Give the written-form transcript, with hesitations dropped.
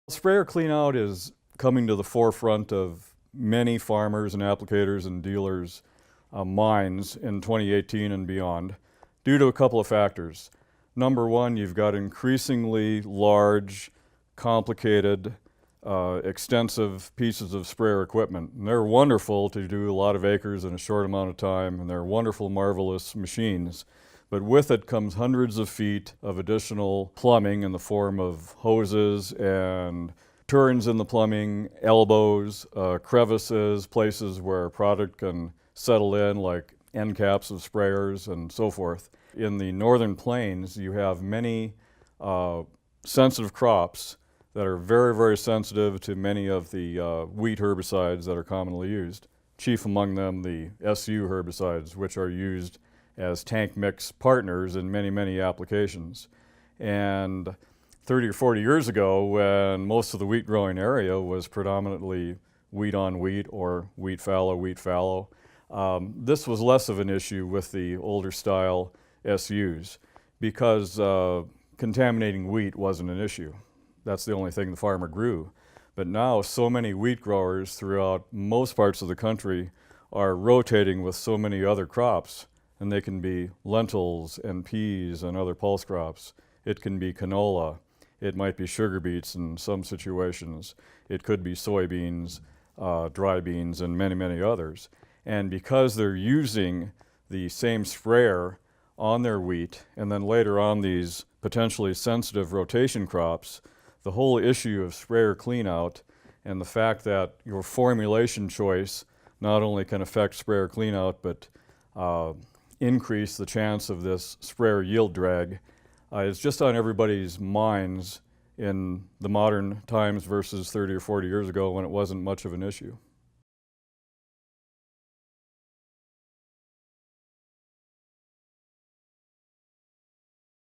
Sprayer cleanout is coming to the forefront of many farmers and applicators and dealers' minds in 2018 and beyond due to a couple of factors. Number one, you've got increasingly large, complicated, extensive pieces of sprayer equipment. And they're wonderful to do a lot of acres in a short amount of time, and they're wonderful, marvelous machines. But with it comes hundreds of feet of additional plumbing in the form of hoses and turns in the plumbing, elbows, crevices, places where product can settle in, like end caps of sprayers and so forth. In the northern plains, you have many sensitive crops that are very, very sensitive to many of the wheat herbicides that are commonly used. Chief among them, the SU herbicides, which are used as tank mix partners in many, many applications. And 30 or 40 years ago, when most of the wheat growing area was predominantly wheat on wheat or wheat fallow, this was less of an issue with the older style SUs because contaminating wheat wasn't an issue. That's the only thing the farmer grew. But now so many wheat growers throughout most parts of the country are rotating with so many other crops, and they can be lentils and peas and other pulse crops. It can be canola. It might be sugar beets in some situations. It could be soybeans, dry beans, and many, many others. And because they're using the same sprayer on their wheat and then later on these potentially sensitive rotation crops, the whole issue of sprayer cleanout and the fact that your formulation choice not only can affect sprayer cleanout but increase the chance of this sprayer yield drag is just on everybody's minds in the modern times versus 30 or 40 years ago when it wasn't much of an issue.